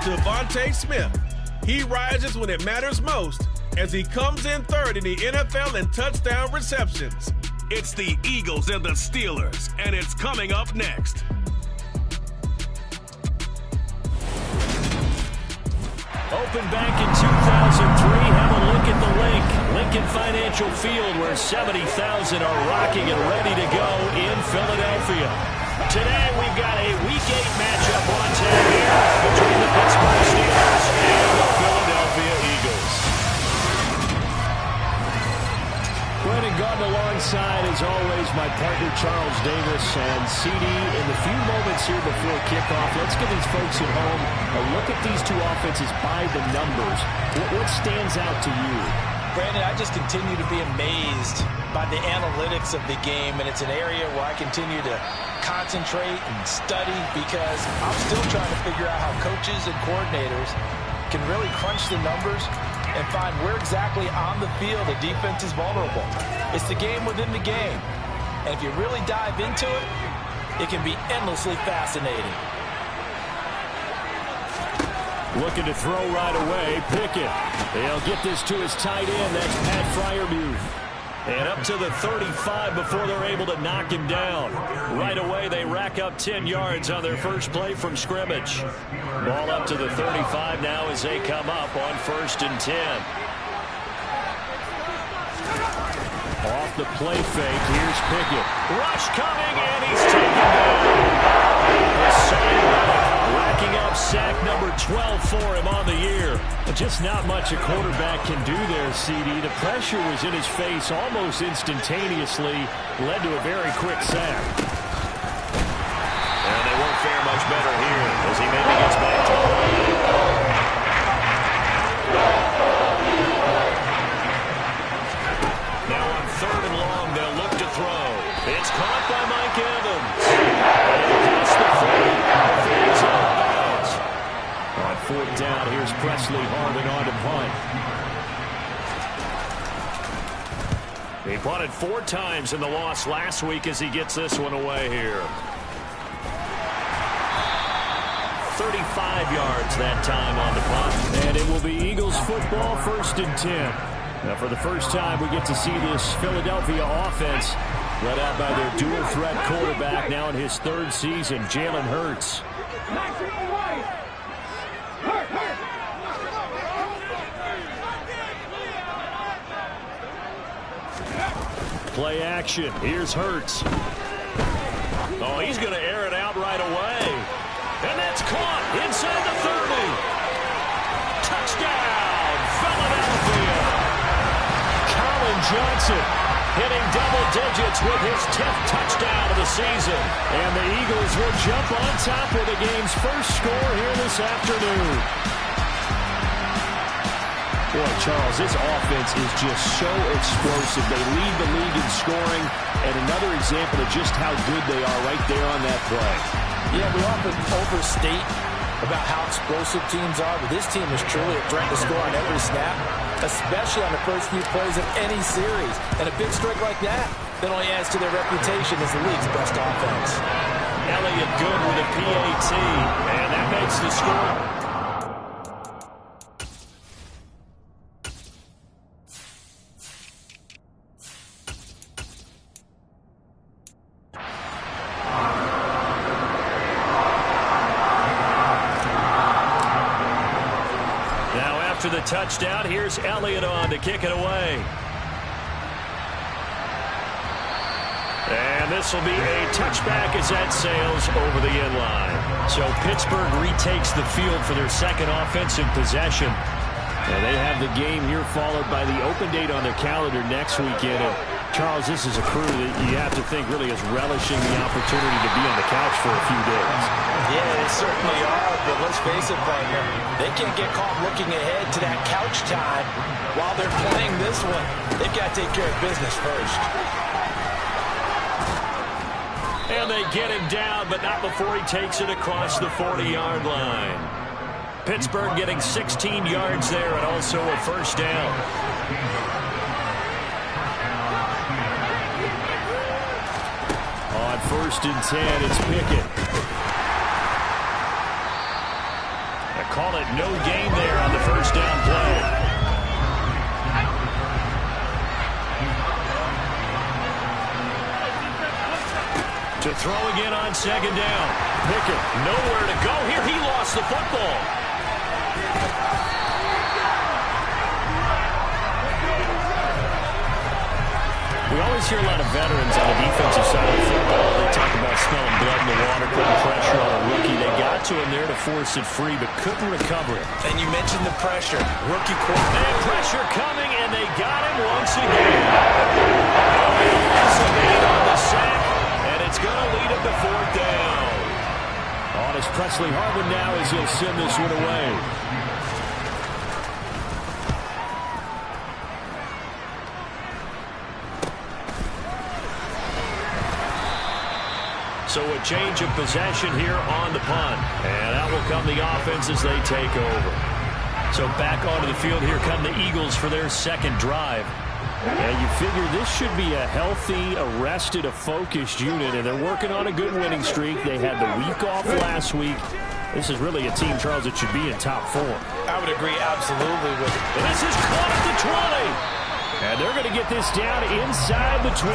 Devontae Smith. He rises when it matters most as he comes in third in the NFL in touchdown receptions. It's the Eagles and the Steelers, and it's coming up next. Opened back in 2003. Have a look at the link. Lincoln Financial Field, where 70,000 are rocking and ready to go in Philadelphia. Today we've got a Week 8 matchup on tap here between the Pittsburgh Steelers and the Philadelphia Eagles. Brennan Gordon alongside, as always, my partner Charles Davis and CD. In the few moments here before kickoff, let's give these folks at home a look at these two offenses by the numbers. What stands out to you? Brandon, I just continue to be amazed by the analytics of the game, and it's an area where I continue to concentrate and study because I'm still trying to figure out how coaches and coordinators can really crunch the numbers and find where exactly on the field the defense is vulnerable. It's the game within the game. And if you really dive into it, it can be endlessly fascinating. Looking to throw right away. Pickett. He'll get this to his tight end. That's Pat Freiermuth. And up to the 35 before they're able to knock him down. Right away, they rack up 10 yards on their first play from scrimmage. Ball up to the 35 now as they come up on 1st and 10. Off the play fake, here's Pickett. Rush coming, and he's taken down. Racking up sack number 12 for him on the year. Just not much a quarterback can do there, CD. The pressure was in his face almost instantaneously. Led to a very quick sack. And they won't fare much better here as he maybe gets back to the line. Now on 3rd and long, they'll look to throw. It's caught by Mike Evans. Past the 40. He's out of bounds. On 4th down, here's Presley Harvin on to punt. He punted 4 times in the loss last week as he gets this one away here. 35 yards that time on the punt. And it will be Eagles football, 1st and 10. Now for the first time we get to see this Philadelphia offense led out by their dual threat quarterback now in his 3rd season, Jalen Hurts. Play action. Here's Hurts. Oh, he's going to air it out right away. And that's caught inside the 30. Touchdown, Philadelphia. Colin Johnson hitting double digits with his 10th touchdown of the season. And the Eagles will jump on top with the game's first score here this afternoon. Boy, Charles, this offense is just so explosive. They lead the league in scoring, and another example of just how good they are right there on that play. Yeah, we often overstate about how explosive teams are, but this team is truly a threat to score on every snap, especially on the first few plays of any series. And a big streak like that only adds to their reputation as the league's best offense. Elliott good with a PAT, and that makes the score. The touchdown. Here's Elliott on to kick it away. And this will be a touchback as that sails over the end line. So Pittsburgh retakes the field for their 2nd offensive possession. And they have the game here followed by the open date on their calendar next weekend. And Charles, this is a crew that you have to think really is relishing the opportunity to be on the couch for a few days. Yeah, they certainly are, but let's face it, partner, they can't get caught looking ahead to that couch time while they're playing this one. They've got to take care of business first. And they get him down, but not before he takes it across the 40-yard line. Pittsburgh getting 16 yards there and also a 1st down. On 1st and 10, it's Pickett. A to call it no gain there on the first down play. To throw again on second down. Pickett, nowhere to go here. He lost the football. We always hear a lot of veterans on the defensive side of the football. They talk about smelling blood in the water, putting pressure on a rookie. They got to him there to force it free, but couldn't recover it. And you mentioned the pressure. Rookie quarterback. And pressure coming, and they got him once again. On the sack, and it's going to lead him to fourth down. On is Presley Harvin now as he'll send this one away. So a change of possession here on the punt. And out will come the offense as they take over. So back onto the field here come the Eagles for their second drive. And you figure this should be a healthy, a focused unit. And they're working on a good winning streak. They had the week off last week. This is really a team, Charles, that should be in top form. I would agree absolutely with it. And this is caught at the 20. And they're going to get this down inside the 20.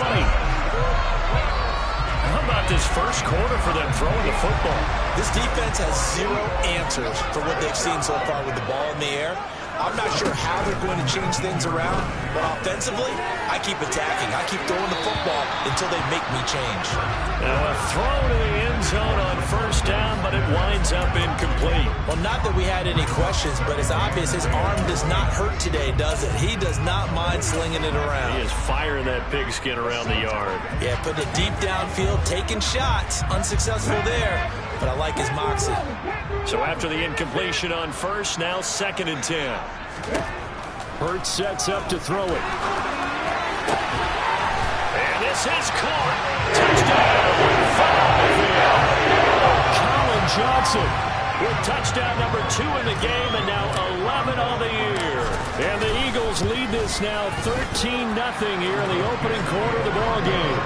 How about this first quarter for them throwing the football? This defense has zero answers for what they've seen so far with the ball in the air. I'm not sure how they're going to change things around, but offensively, I keep attacking. I keep throwing the football until they make me change. Now a throw to the end zone on first down, but it winds up incomplete. Well, not that we had any questions, but it's obvious his arm does not hurt today, does it? He does not mind slinging it around. He is firing that pigskin around the yard. Yeah, putting it deep downfield, taking shots. Unsuccessful there, but I like his moxie. So after the incompletion on first, now 2nd and 10. Hurts sets up to throw it. And this is caught. Touchdown. 5. Colin Johnson with touchdown number 2 in the game and now 11 on the year. And the Eagles lead this now 13-0 here in the opening quarter of the ball game.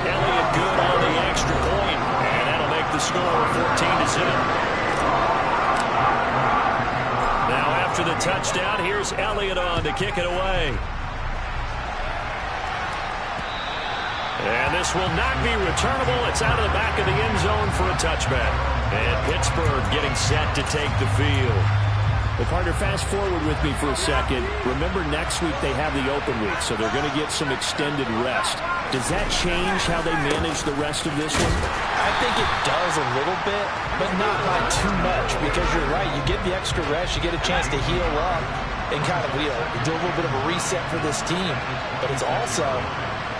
Elliott good on the extra point. And that'll make the score 14-0. After the touchdown, here's Elliott on to kick it away. And this will not be returnable. It's out of the back of the end zone for a touchback. And Pittsburgh getting set to take the field. Well, partner, fast forward with me for a second. Remember, next week they have the open week, so they're going to get some extended rest. Does that change how they manage the rest of this one? I think it does a little bit, but not by too much, because you're right. You get the extra rest, you get a chance to heal up and kind of do a little bit of a reset for this team. But it's also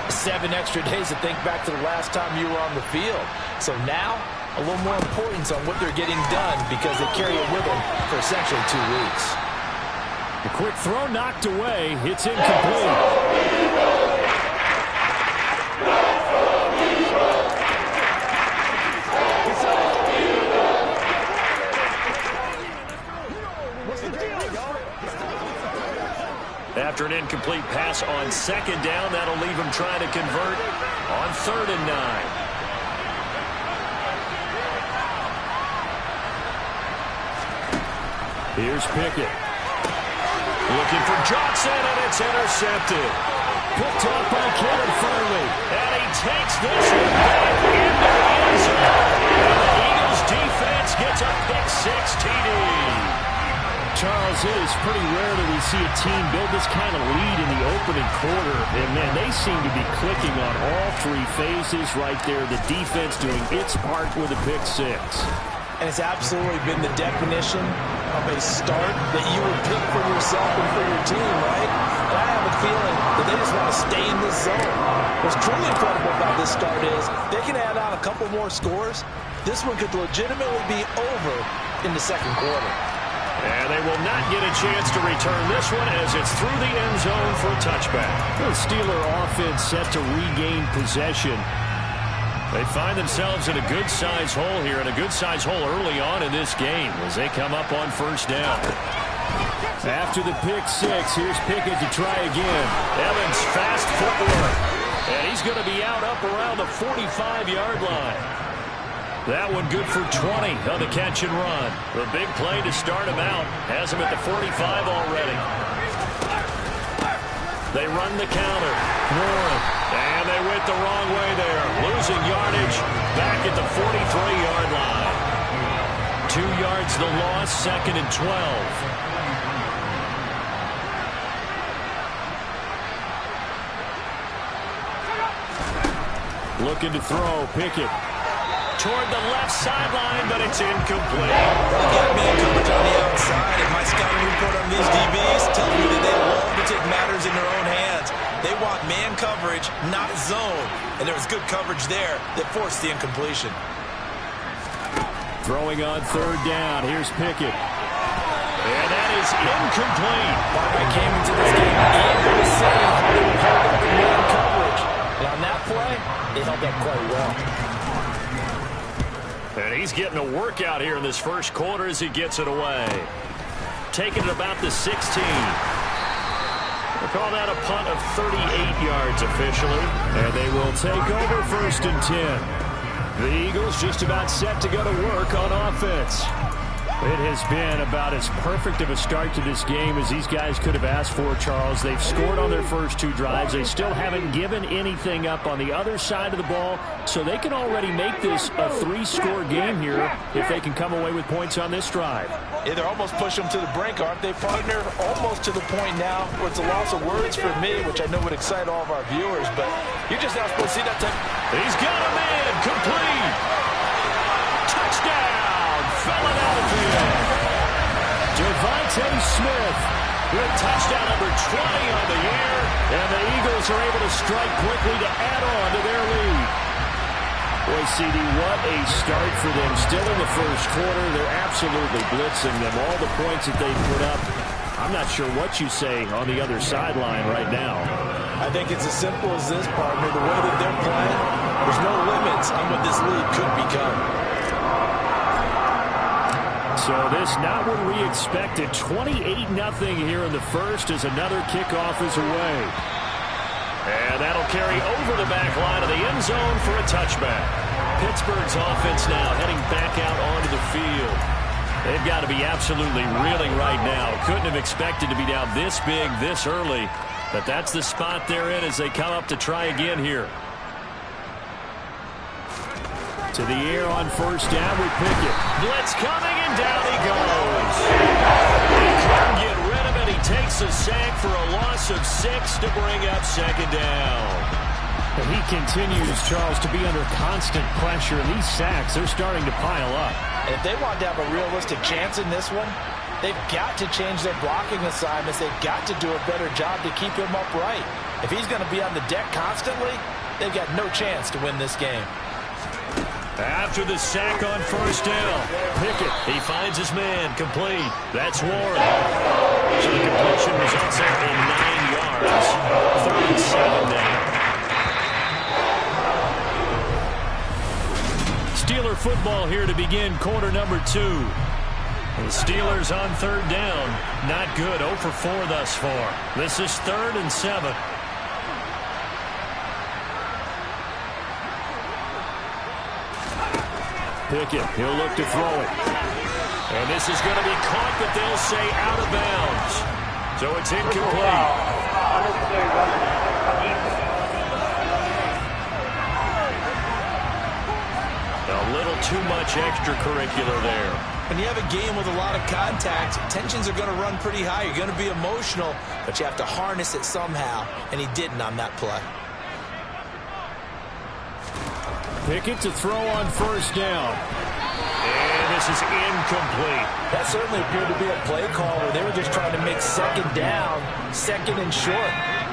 7 extra days to think back to the last time you were on the field. So now, a little more importance on what they're getting done because they carry it with them for essentially 2 weeks. A quick throw knocked away. It's incomplete. After an incomplete pass on 2nd down, that'll leave him trying to convert on 3rd and 9. Here's Pickett. Looking for Johnson, and it's intercepted. Picked up by Kevin Farley. And he takes this one back into the end zone. And the Eagles defense gets a pick-6 TD. Charles, it is pretty rare that we see a team build this kind of lead in the opening quarter. And, man, they seem to be clicking on all 3 phases right there. The defense doing its part with a pick-6. And it's absolutely been the definition of a start that you would pick for yourself and for your team, right? And I have a feeling that they just want to stay in this zone. What's truly incredible about this start is they can add on a couple more scores. This one could legitimately be over in the 2nd quarter. And they will not get a chance to return this one as it's through the end zone for a touchback. The Steeler offense set to regain possession. They find themselves in a good-sized hole here, and a good-sized hole early on in this game as they come up on 1st down. After the pick-6, here's Pickett to try again. Evans, fast footwork. And he's going to be out up around the 45-yard line. That one good for 20 on the catch and run. The big play to start him out has him at the 45 already. They run the counter. Warren. And they went the wrong way there. Losing yardage back at the 43-yard line. 2 yards the loss, 2nd and 12. Looking to throw. Pickett. Toward the left sideline, but it's incomplete. They got man coverage on the outside, and my scouting report on these DBs tells me that they love to take matters in their own hands. They want man coverage, not zone. And there was good coverage there that forced the incompletion. Throwing on 3rd down. Here's Pickett. And that is incomplete. I came into this game eager to see how they would hold up in man coverage. And on that play, they held up quite well. And he's getting a workout here in this first quarter as he gets it away. Taking it about the 16. We'll call that a punt of 38 yards officially. And they will take over 1st and 10. The Eagles just about set to go to work on offense. It has been about as perfect of a start to this game as these guys could have asked for, Charles. They've scored on their first 2 drives. They still haven't given anything up on the other side of the ball, so they can already make this a 3-score game here if they can come away with points on this drive. Yeah, they're almost pushing them to the brink, aren't they, partner? Almost to the point now where it's a loss of words for me, which I know would excite all of our viewers, but you're just not supposed to see that type. He's got a man, complete. Touchdown. Philadelphia. Devontae Smith with touchdown number 20 on the year, and the Eagles are able to strike quickly to add on to their lead. Boy, CD, what a start for them. Still in the first quarter, they're absolutely blitzing them. All the points that they put up, I'm not sure what you say on the other sideline right now. I think it's as simple as this, partner. The way that they're playing, there's no limits on what this league could become. So this not what we expected. 28-0 here in the first as another kickoff is away. And that'll carry over the back line of the end zone for a touchback. Pittsburgh's offense now heading back out onto the field. They've got to be absolutely reeling right now. Couldn't have expected to be down this big this early. But that's the spot they're in as they come up to try again here. To the air on 1st down with Pickett. Blitz coming, and down he goes. He couldn't get rid of it. He takes a sack for a loss of 6 to bring up 2nd down. And he continues, Charles, to be under constant pressure. And these sacks, they're starting to pile up. And if they want to have a realistic chance in this one, they've got to change their blocking assignments. They've got to do a better job to keep him upright. If he's going to be on the deck constantly, they've got no chance to win this game. After the sack on 1st down, Pickett, he finds his man, complete. That's Warren. So the completion results in 9 yards. 3rd and 7 now. Steeler football here to begin quarter number 2. The Steelers on 3rd down. Not good, 0 for 4 thus far. This is 3rd and 7. Pickett, he'll look to throw it. And this is going to be caught, but they'll say out of bounds. So it's incomplete. A little too much extracurricular there. When you have a game with a lot of contact, tensions are going to run pretty high. You're going to be emotional, but you have to harness it somehow, and he didn't on that play. Pickett to throw on 1st down. And this is incomplete. That certainly appeared to be a play call where they were just trying to make 2nd down, 2nd and short.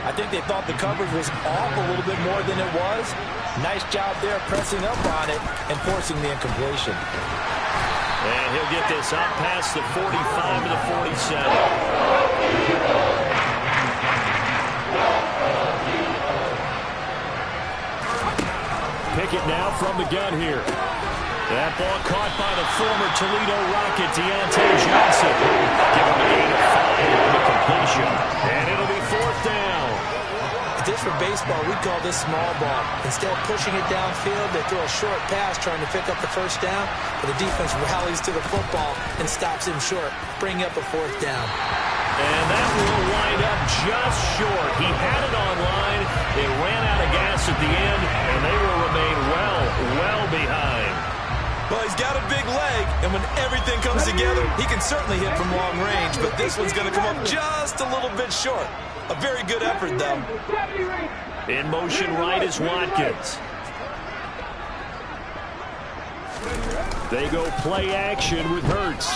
I think they thought the coverage was off a little bit more than it was. Nice job there pressing up on it and forcing the incompletion. And he'll get this up past the 45 to the 47. Pickett now from the gun here. That ball caught by the former Toledo Rocket, Deontay Johnson. Give him a gain of 5 on the completion. And it'll be 4th down. At this for baseball, we call this small ball. Instead of pushing it downfield, they throw a short pass trying to pick up the first down, but the defense rallies to the football and stops him short, bringing up a fourth down. And that will wind up just short. He had it on line. They ran out of gas at the end, and they will remain well behind. Well, he's got a big leg, and when everything comes together, he can certainly hit from long range, but this one's going to come up just a little bit short. A very good effort, though. In motion right is Watkins. They go play action with Hurts.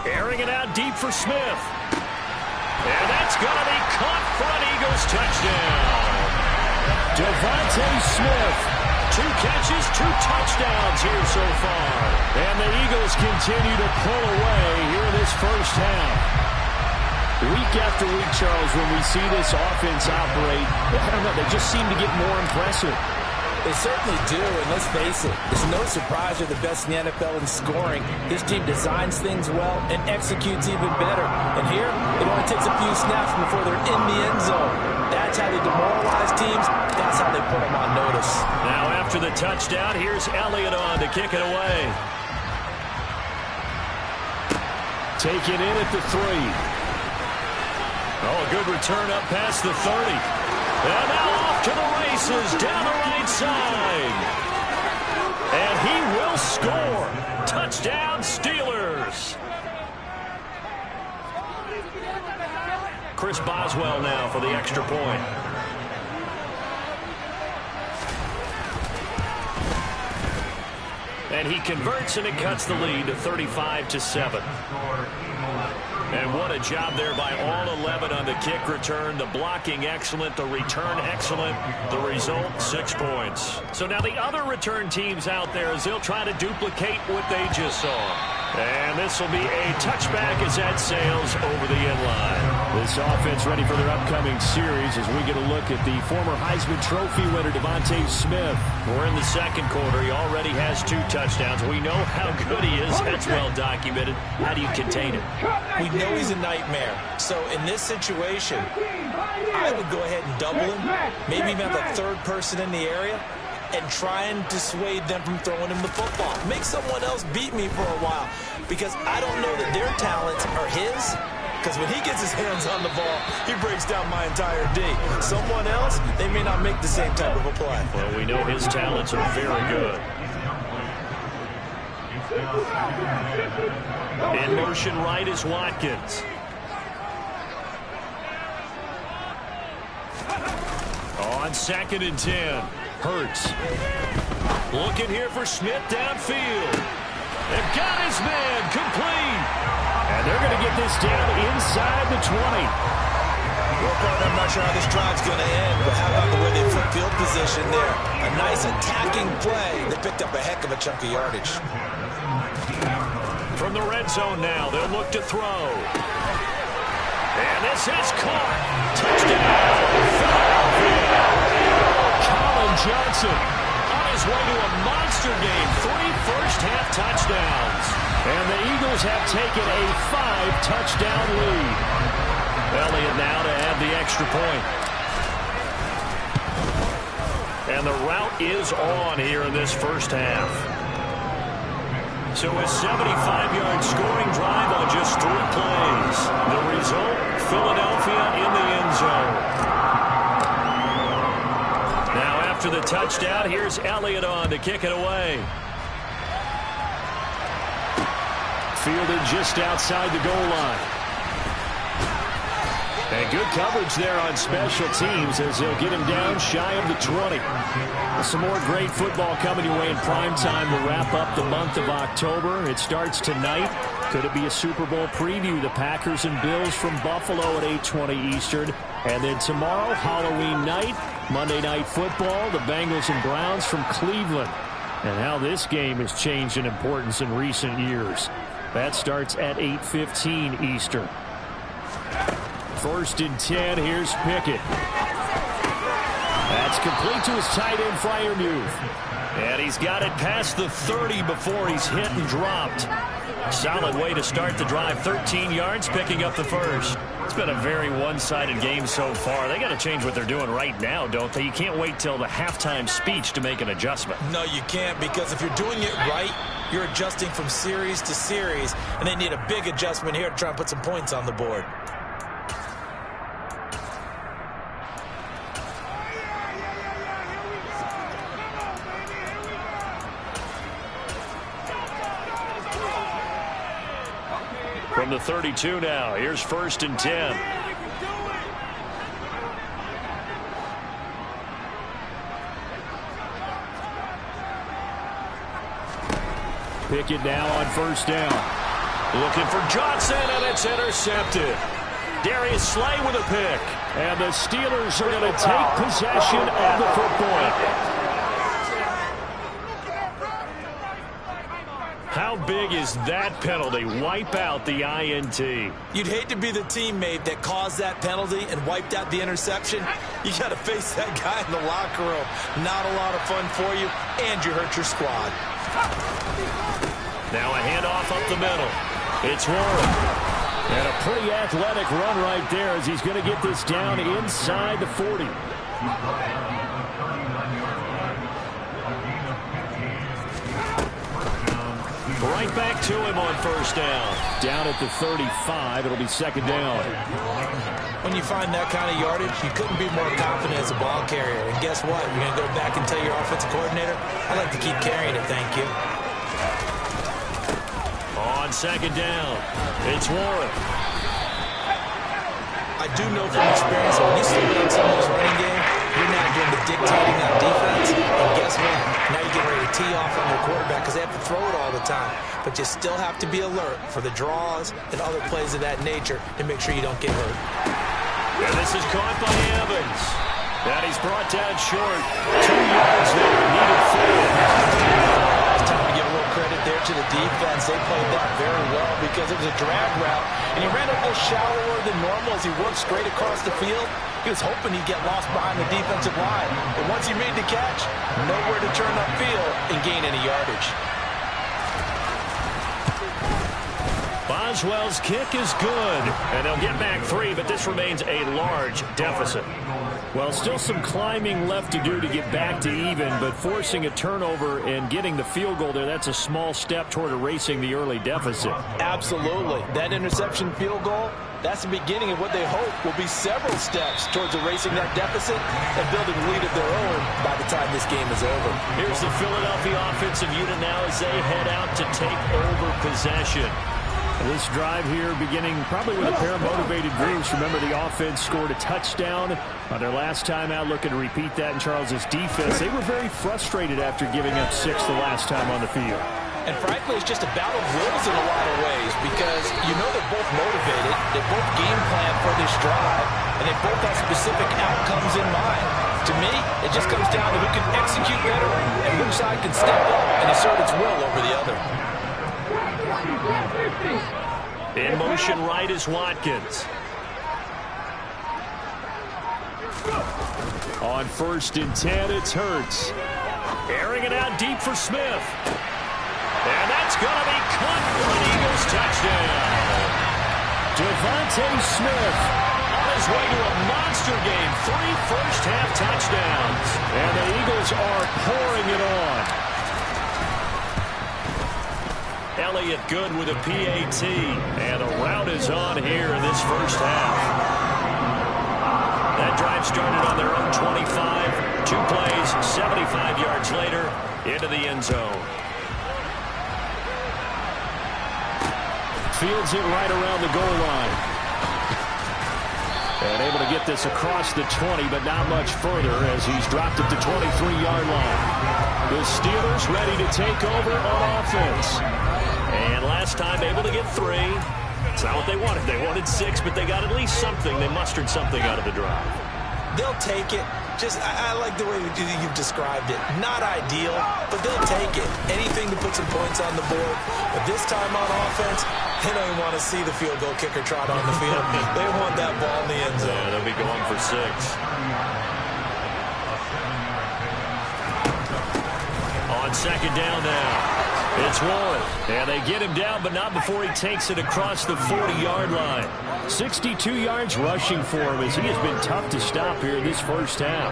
Airing it out deep for Smith. And that's going to be caught for an Eagles touchdown. Devontae Smith. 2 catches, 2 touchdowns here so far. And the Eagles continue to pull away here in this first half. Week after week, Charles, when we see this offense operate, I don't know, they just seem to get more impressive. They certainly do, and let's face it, it's no surprise they're the best in the NFL in scoring. This team designs things well and executes even better. And here, it only takes a few snaps before they're in the end zone. That's how they demoralize teams. That's how they put them on notice. Now after the touchdown, here's Elliott on to kick it away. Taken in at the 3. Oh, a good return up past the 30. And now off to the races down the right side. And he will score. Touchdown, Steelers. Chris Boswell now for the extra point. And he converts, and it cuts the lead to 35-7. And what a job there by all 11 on the kick return. The blocking excellent, the return excellent. The result, 6 points. So now the other return teams out there as they'll try to duplicate what they just saw. And this will be a touchback as that sails over the end line. This offense ready for their upcoming series as we get a look at the former Heisman Trophy winner, Devontae Smith. We're in the second quarter. He already has 2 touchdowns. We know how good he is. That's well documented. How do you contain it? We know he's a nightmare. So in this situation, I would go ahead and double him. Maybe even have a third person in the area and try and dissuade them from throwing him the football. Make someone else beat me for a while, because I don't know that their talents are his, because when he gets his hands on the ball, he breaks down my entire D. Someone else, they may not make the same type of a play. Well, we know his talents are very good. In motion right is Watkins. On 2nd and 10. Hurts. Looking here for Smith downfield. They've got his man complete. And they're going to get this down inside the 20. Well, partner, I'm not sure how this drive's going to end, but how about the way they flip field position there? A nice attacking play. They picked up a heck of a chunk of yardage. From the red zone now, they'll look to throw. And this is caught. Touchdown, Philadelphia. Colin Johnson on his way to a monster game. 3 first-half touchdowns. And the Eagles have taken a 5-touchdown lead. Elliott now to add the extra point. And the route is on here in this first half. So a 75-yard scoring drive on just 3 plays. The result, Philadelphia in the end zone. Now after the touchdown, here's Elliott on to kick it away. Fielded just outside the goal line. And good coverage there on special teams as they'll get him down shy of the 20. Some more great football coming your way in prime time to wrap up the month of October. It starts tonight. Could it be a Super Bowl preview? The Packers and Bills from Buffalo at 8:20 Eastern. And then tomorrow, Halloween night, Monday Night Football, the Bengals and Browns from Cleveland. And how this game has changed in importance in recent years. That starts at 8:15 Eastern. 1st and 10, here's Pickett. That's complete to his tight end, Freiermuth. And he's got it past the 30 before he's hit and dropped. Solid way to start the drive. 13 yards, picking up the first. It's been a very one-sided game so far. They got to change what they're doing right now, don't they? You can't wait till the halftime speech to make an adjustment. No, you can't, because if you're doing it right, you're adjusting from series to series, and they need a big adjustment here to try and put some points on the board. From the 32 now, here's 1st and 10. Pickett now on 1st down. Looking for Johnson, and it's intercepted. Darius Slay with a pick. And the Steelers are going to take possession of the football. How big is that penalty? Wipe out the INT. You'd hate to be the teammate that caused that penalty and wiped out the interception. You got to face that guy in the locker room. Not a lot of fun for you, and you hurt your squad. Now a handoff up the middle. It's Warren. And a pretty athletic run right there as he's going to get this down inside the 40. Right back to him on 1st down. Down at the 35. It'll be 2nd down. When you find that kind of yardage, you couldn't be more confident as a ball carrier. And guess what? You're going to go back and tell your offensive coordinator, I'd like to keep carrying it, thank you. On 2nd down, it's Warren. I do know from experience that when you slow down someone's running game, you're not doing the dictating on defense. And guess what? Now you're getting ready to tee off on your quarterback because they have to throw it all the time. But you still have to be alert for the draws and other plays of that nature to make sure you don't get hurt. And this is caught by Evans. And he's brought down short. 2 yards there, needed 4. It's time to give a little credit there to the defense. They played that very well because it was a drag route. And he ran a little shallower than normal as he worked straight across the field. He was hoping he'd get lost behind the defensive line. But once he made the catch, nowhere to turn upfield and gain any yardage. Boswell's kick is good. And they'll get back 3, but this remains a large deficit. Well, still some climbing left to do to get back to even, but forcing a turnover and getting the field goal there, that's a small step toward erasing the early deficit. Absolutely. That interception field goal, that's the beginning of what they hope will be several steps towards erasing that deficit and building a lead of their own by the time this game is over. Here's the Philadelphia offensive unit now as they head out to take over possession. This drive here beginning probably with a pair of motivated groups. Remember, the offense scored a touchdown on their last time out, looking to repeat that in Charles's defense. They were very frustrated after giving up 6 the last time on the field. And frankly, it's just a battle of wills in a lot of ways because you know they're both motivated, they both game plan for this drive, and they both have specific outcomes in mind. To me, it just comes down to who can execute better and which side can step up and assert its will over the other. In motion right is Watkins. On 1st and 10, it's Hurts. Airing it out deep for Smith. And that's going to be caught for an Eagles touchdown. Devontae Smith on his way to a monster game. 3 first-half touchdowns. And the Eagles are pouring it on. Elliott good with a PAT. And the rout is on here in this first half. That drive started on their own 25. 2 plays, 75 yards later, into the end zone. Fields it right around the goal line. And able to get this across the 20, but not much further as he's dropped it to 23-yard line. The Steelers ready to take over on offense. And last time able to get 3. It's not what they wanted. They wanted 6, but they got at least something. They mustered something out of the drive. They'll take it. I like the way you've described it. Not ideal, but they'll take it. Anything to put some points on the board. But this time on offense, they don't even want to see the field goal kicker trot on the field. They want that ball in the end zone. Yeah, they'll be going for 6. On 2nd down now. It's Warren, and they get him down, but not before he takes it across the 40-yard line. 62 yards rushing for him as he has been tough to stop here in this first half.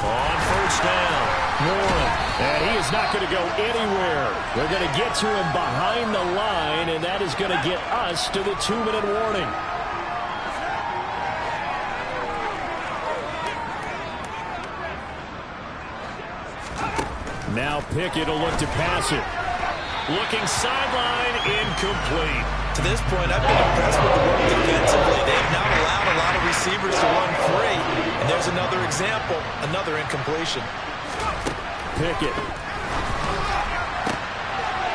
On first down, Warren, and he is not going to go anywhere. They're going to get to him behind the line, and that is going to get us to the 2-minute warning. Now Pickett will look to pass it. Looking sideline, incomplete. To this point, I've been impressed with the work defensively. They've not allowed a lot of receivers to run free. And there's another example, another incompletion. Pickett.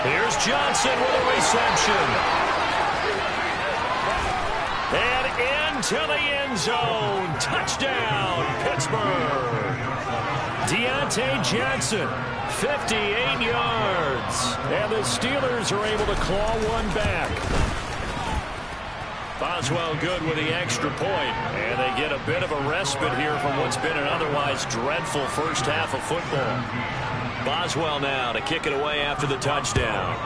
Here's Johnson with a reception. And into the end zone. Touchdown, Pittsburgh. Deontay Johnson, 58 yards. And the Steelers are able to claw one back. Boswell good with the extra point. And they get a bit of a respite here from what's been an otherwise dreadful first half of football. Boswell now to kick it away after the touchdown.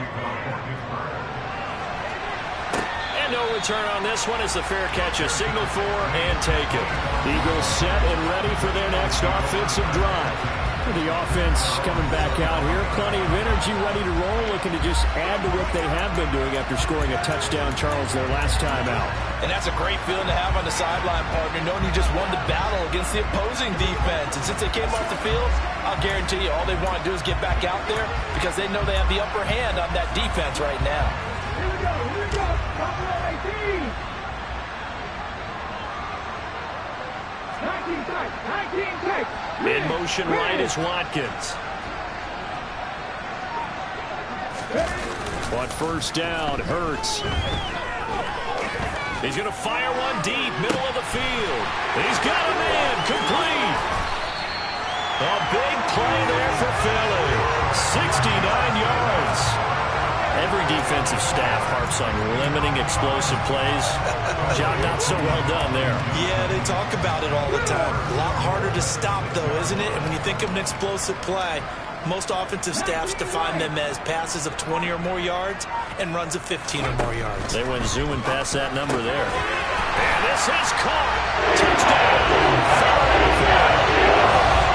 And no return on this one as the fair catch a signal for and taken. Eagles set and ready for their next offensive drive. The offense coming back out here. Plenty of energy, ready to roll, looking to just add to what they have been doing after scoring a touchdown, Charles, their last time out. And that's a great feeling to have on the sideline, partner, knowing you just won the battle against the opposing defense. And since they came off the field, I'll guarantee you all they want to do is get back out there because they know they have the upper hand on that defense right now. Here we go. Number 18. 19 takes. In motion right is Watkins. On first down, Hurts. He's going to fire one deep, middle of the field. He's got a man, complete. A big play there for Philly. 69 yards. Every defensive staff harps on limiting explosive plays. Job not so well done there. Yeah, they talk about it all the time. A lot harder to stop, though, isn't it? And when you think of an explosive play, most offensive staffs define them as passes of 20 or more yards and runs of 15 or more yards. They went zooming past that number there. And this is caught. Touchdown.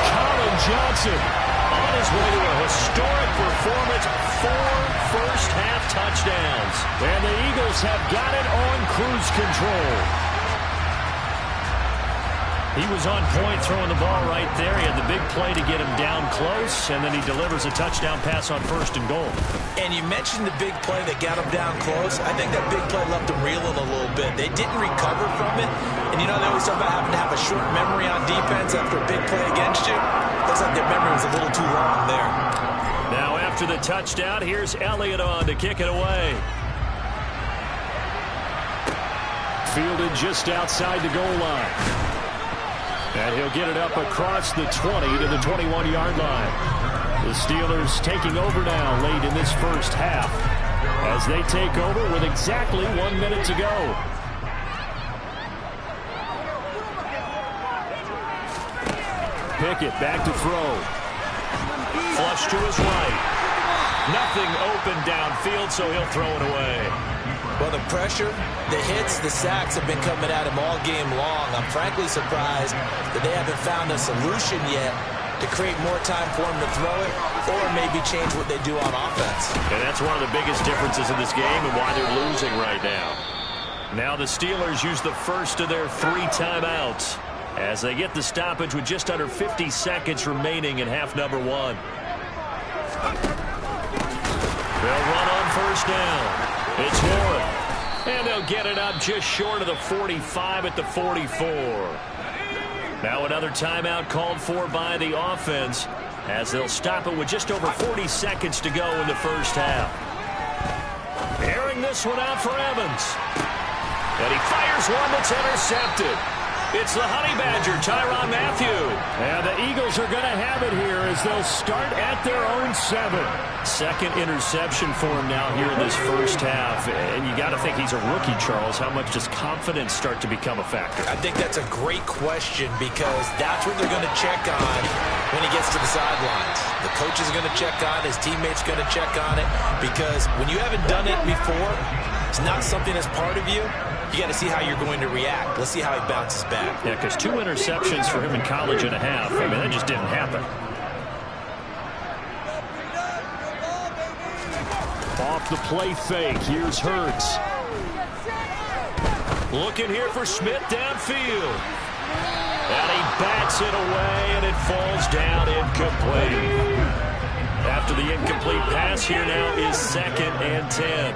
Colin Johnson on his way to a historic performance. 4 first-half touchdowns. And the Eagles have got it on cruise control. He was on point throwing the ball right there. He had the big play to get him down close, and then he delivers a touchdown pass on first and goal. And you mentioned the big play that got him down close. I think that big play left him reeling a little bit. They didn't recover from it. And you know they always talk about having to have a short memory on defense after a big play against you. Looks like their memory was a little too long there. Now after the touchdown, here's Elliott on to kick it away. Fielded just outside the goal line. And he'll get it up across the 20 to the 21-yard line. The Steelers taking over now late in this first half as they take over with exactly 1 minute to go. Pickett back to throw. Flush to his right. Nothing open downfield, so he'll throw it away. Well, the pressure, the hits, the sacks have been coming at him all game long. I'm frankly surprised that they haven't found a solution yet to create more time for him to throw it or maybe change what they do on offense. And that's one of the biggest differences in this game and why they're losing right now. Now the Steelers use the first of their 3 timeouts as they get the stoppage with just under 50 seconds remaining in half number 1. They'll run on first down. It's Warren. And they'll get it up just short of the 45 at the 44. Now another timeout called for by the offense as they'll stop it with just over 40 seconds to go in the first half. Airing this one out for Evans. And he fires one that's intercepted. It's the Honey Badger, Tyrann Mathieu. And the Eagles are going to have it here as they'll start at their own 7. Second interception for him now here in this first half. And you got to think he's a rookie, Charles. How much does confidence start to become a factor? I think that's a great question because that's what they're going to check on when he gets to the sidelines. The coach is going to check on, his teammates going to check on it, because when you haven't done it before, it's not something that's part of you. You got to see how you're going to react. Let's see how he bounces back. Yeah, because 2 interceptions for him in college and a half. I mean, that just didn't happen. Off the play fake. Here's Hurts. Looking here for Smith downfield. And he bats it away, and it falls down incomplete. After the incomplete pass, here now is 2nd and 10.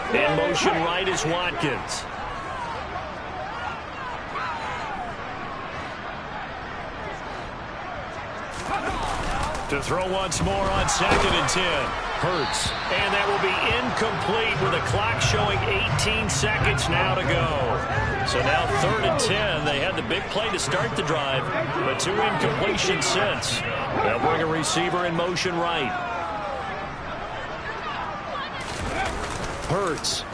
In motion right is Watkins. To throw once more on 2nd and 10. Hurts. And that will be incomplete with the clock showing 18 seconds now to go. So now 3rd and 10. They had the big play to start the drive, but 2 incompletions since. They'll bring a receiver in motion right. Hurts.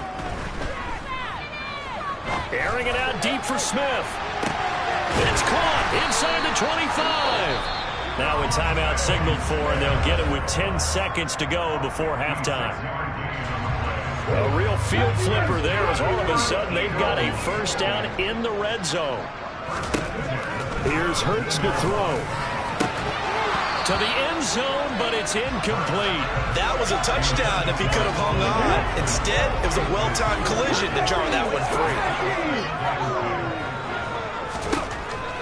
Airing it out deep for Smith. It's caught inside the 25. Now a timeout signaled for, and they'll get it with 10 seconds to go before halftime. A real field flipper there as all of a sudden they've got a first down in the red zone. Here's Hurts to throw. To the end zone, but it's incomplete. That was a touchdown if he could have hung on. Instead, it was a well-timed collision to jar that one free.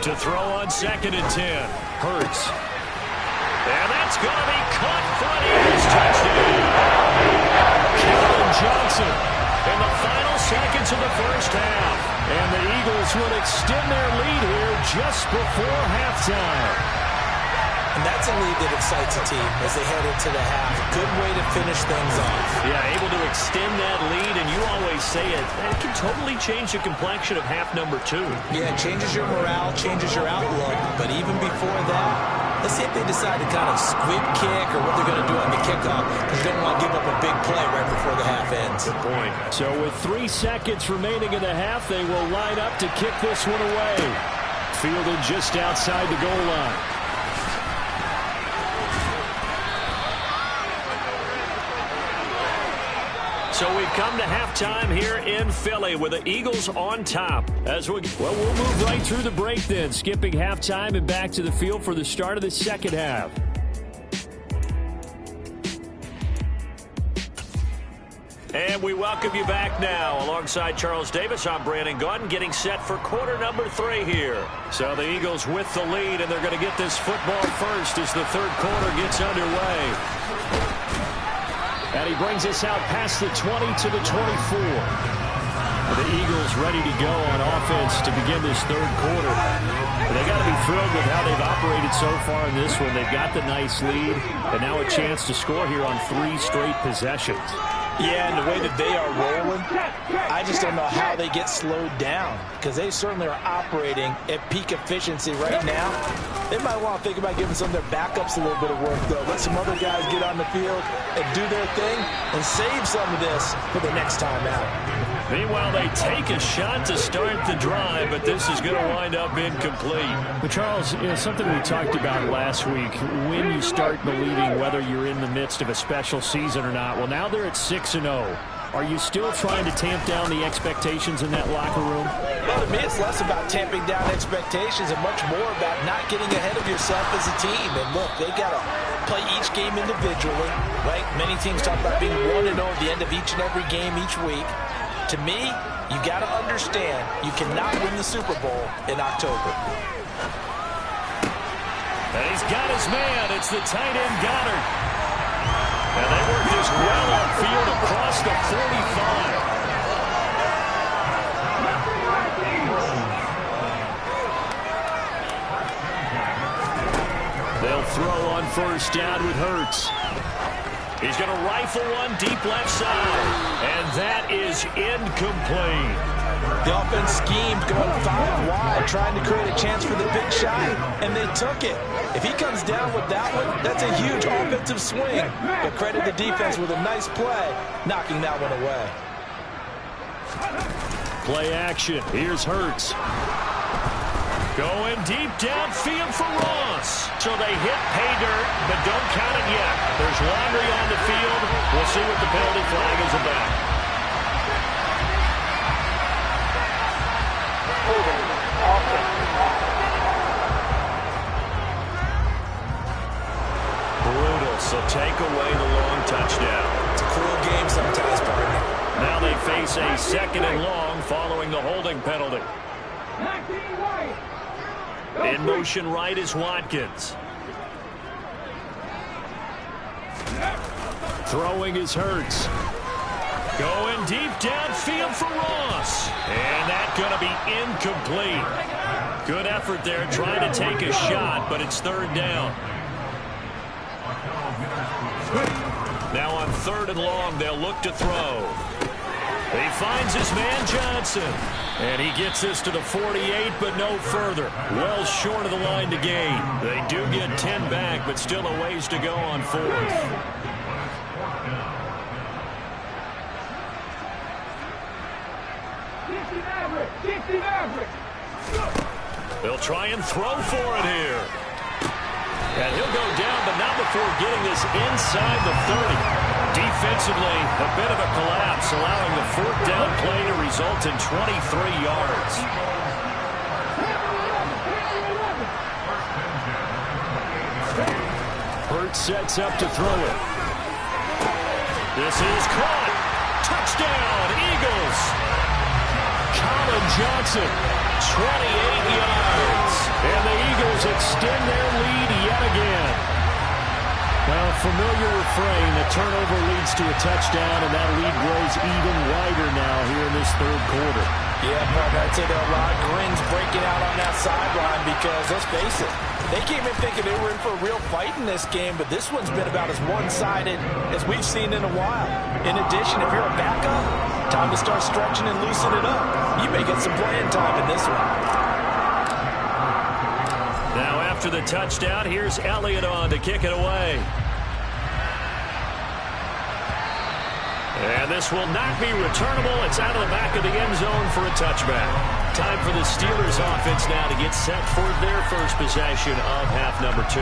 To throw on 2nd and 10. Hurts. And that's going to be caught for his touchdown. Calvin Johnson in the final seconds of the first half. And the Eagles will extend their lead here just before halftime. And that's a lead that excites a team as they head into the half. Good way to finish things off. Yeah, able to extend that lead, and you always say it can totally change the complexion of half number 2. Yeah, it changes your morale, changes your outlook. But even before that, let's see if they decide to kind of squib kick or what they're going to do on the kickoff, because you don't want to give up a big play right before the half ends. Good point. So with 3 seconds remaining in the half, they will line up to kick this one away. Fielded just outside the goal line. So we've come to halftime here in Philly with the Eagles on top. We'll move right through the break then, skipping halftime and back to the field for the start of the second half. And we welcome you back now. Alongside Charles Davis, I'm Brandon Gaudin, getting set for quarter number 3 here. So the Eagles with the lead, and they're going to get this football first as the third quarter gets underway. And he brings us out past the 20 to the 24. The Eagles ready to go on offense to begin this third quarter. They got to be thrilled with how they've operated so far in this one. They've got the nice lead, and now a chance to score here on 3 straight possessions. Yeah, and the way that they are rolling, I just don't know how they get slowed down, because they certainly are operating at peak efficiency right now. They might want to think about giving some of their backups a little bit of work, though. Let some other guys get on the field and do their thing and save some of this for the next time out. Meanwhile, they take a shot to start the drive, but this is going to wind up incomplete. But Charles, something we talked about last week, when you start believing whether you're in the midst of a special season or not. Well, now they're at 6-0. Are you still trying to tamp down the expectations in that locker room? Well, to me, it's less about tamping down expectations and much more about not getting ahead of yourself as a team. And look, they got to play each game individually, right? Many teams talk about being 1-0 at the end of each and every game each week. To me, you got to understand you cannot win the Super Bowl in October. And he's got his man. It's the tight end Goddard. And they work this well upfield across the 45. They'll throw on first down with Hurts. He's going to rifle one deep left side. And that is incomplete. The offense schemed going 5 wide, trying to create a chance for the big shot, and they took it. If he comes down with that one, that's a huge offensive swing. But credit the defense with a nice play, knocking that one away. Play action. Here's Hurts. Going deep downfield for Ross. So they hit pay dirt, but don't count it yet. There's laundry on the field. We'll see what the penalty flag is about. Brutal, so take away the long touchdown. It's a cool game sometimes, partner. Now they face a 2nd and long following the holding penalty. 19 White. In motion right is Watkins. Throwing is Hurts. Going deep downfield for Ross. And that's going to be incomplete. Good effort there trying to take a shot, but it's 3rd down. Now on 3rd and long, they'll look to throw. He finds his man Johnson. And he gets this to the 48, but no further. Well short of the line to gain. They do get 10 back, but still a ways to go on 4th. They'll try and throw for it here. And he'll go down, but not before getting this inside the 30. Defensively, a bit of a collapse, allowing the 4th down play to result in 23 yards. Hurts sets up to throw it. This is caught. Touchdown, Eagles. Colin Johnson, 28 yards. And the Eagles extend their lead yet again. Well, familiar refrain, a turnover leads to a touchdown, and that lead grows even wider now here in this 3rd quarter. Yeah, partner, I'd say there are a lot of grins breaking out on that sideline because, let's face it, they came in thinking they were in for a real fight in this game, but this one's been about as one-sided as we've seen in a while. In addition, if you're a backup, time to start stretching and loosen it up. You may get some playing time in this one. Now after the touchdown, here's Elliott on to kick it away. And this will not be returnable. It's out of the back of the end zone for a touchback. Time for the Steelers offense now to get set for their first possession of half number 2.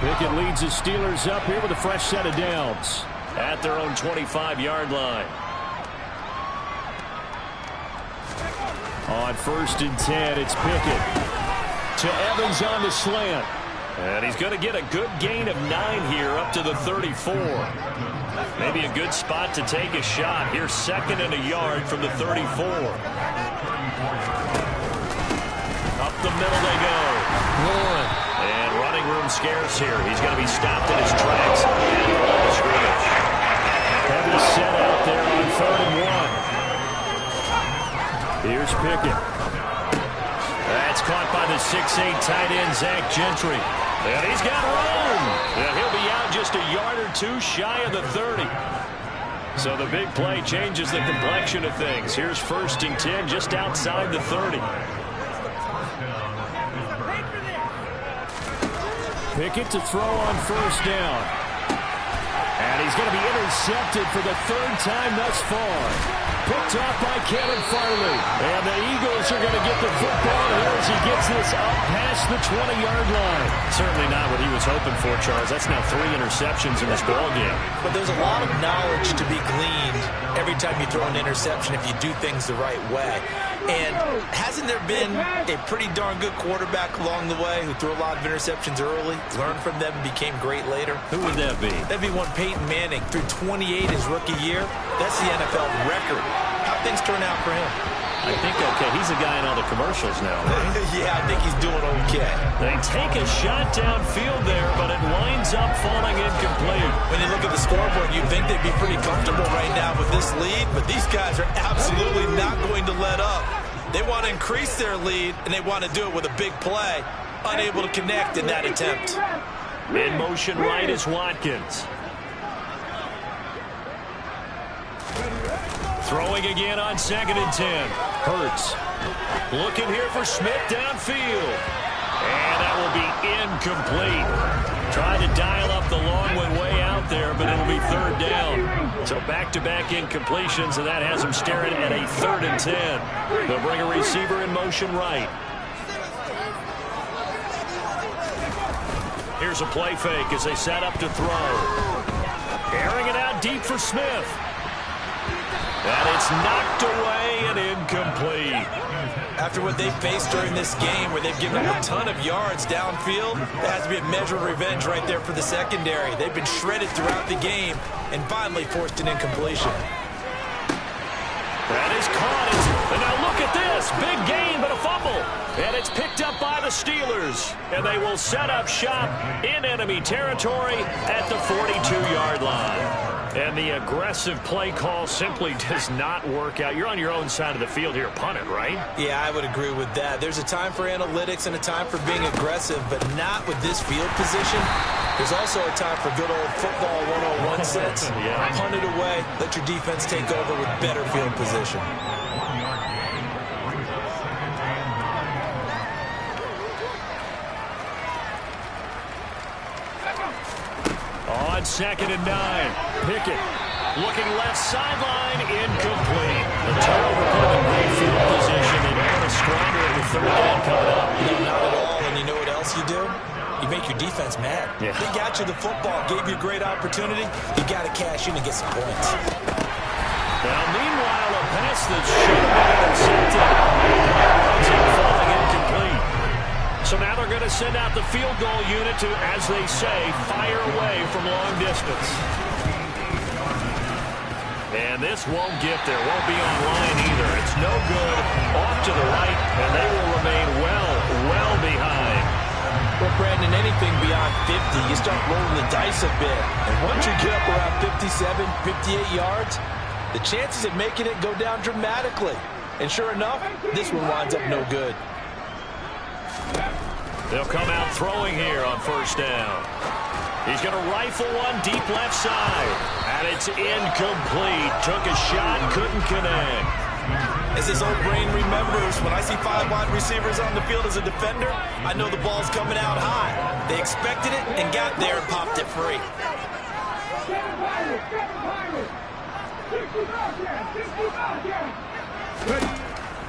Pickett leads the Steelers up here with a fresh set of downs at their own 25-yard line. On 1st and 10, it's Pickett. To Evans on the slant. And he's going to get a good gain of 9 here up to the 34. Maybe a good spot to take a shot. Here's 2nd and a yard from the 34. Up the middle they go. One. And running room scarce here. He's going to be stopped in his tracks at the line of scrimmage. Heavy set out there on 3rd and 1. Here's Pickett. That's caught by the 6'8" tight end, Zach Gentry. And he's got room. And he'll be out just a yard or 2 shy of the 30. So the big play changes the complexion of things. Here's 1st and 10 just outside the 30. Pickett to throw on 1st down. And he's going to be intercepted for the 3rd time thus far. Picked off by Kevin Farley. And the Eagles are going to get the football here as he gets this up past the 20-yard line. Certainly not what he was hoping for, Charles. That's now 3 interceptions in this ballgame. But there's a lot of knowledge to be gleaned every time you throw an interception if you do things the right way. And hasn't there been a pretty darn good quarterback along the way who threw a lot of interceptions early, learned from them, and became great later? Who would that be? That'd be one Peyton Manning. Threw 28 his rookie year. That's the NFL record. How'd things turn out for him? I think okay. He's a guy in all the commercials now, right? Yeah, I think he's doing okay. They take a shot downfield there, but it winds up falling incomplete. When you look at the scoreboard, you'd think they'd be pretty comfortable right now with this lead, but these guys are absolutely not going to let up. They want to increase their lead, and they want to do it with a big play. Unable to connect in that attempt. In motion right is Watkins. Throwing again on 2nd and 10. Hurts. Looking here for Smith downfield. And that will be incomplete. Trying to dial up the long one way out there, but it'll be 3rd down. So back-to-back incompletions, and that has him staring at a 3rd and 10. They'll bring a receiver in motion right. Here's a play fake as they set up to throw. Airing it out deep for Smith. And it's knocked away and incomplete. After what they've faced during this game, where they've given up a ton of yards downfield, there has to be a measure of revenge right there for the secondary. They've been shredded throughout the game and finally forced an incompletion. That is caught. And now look at this. Big gain, but a fumble. And it's picked up by the Steelers. And they will set up shop in enemy territory at the 42-yard line. And the aggressive play call simply does not work out. You're on your own side of the field here. Punt it, right? Yeah, I would agree with that. There's a time for analytics and a time for being aggressive, but not with this field position. There's also a time for good old football 101 sets. Yeah. Punt it away. Let your defense take over with better field position. On 2nd and 9. Pickett looking left sideline, incomplete. The turnover put him in great field position and a stronger at the 3rd down coming up. No, not at all. And you know what else you do? You make your defense mad. Yeah. They got you the football, gave you a great opportunity. You got to cash in and get some points. Now, meanwhile, a pass that should have been intercepted. Ends up falling incomplete. So now they're going to send out the field goal unit to, as they say, fire away from long distance. And this won't get there. Won't be on line either. It's no good. Off to the right, and they will remain well behind. Well, Brandon, anything beyond 50, you start rolling the dice a bit. And once you get up around 57, 58 yards, the chances of making it go down dramatically. And sure enough, this one winds up no good. They'll come out throwing here on 1st down. He's going to rifle one deep left side. And it's incomplete. Took a shot, couldn't connect. As his old brain remembers, when I see 5 wide receivers on the field as a defender, I know the ball's coming out high. They expected it and got there and popped it free.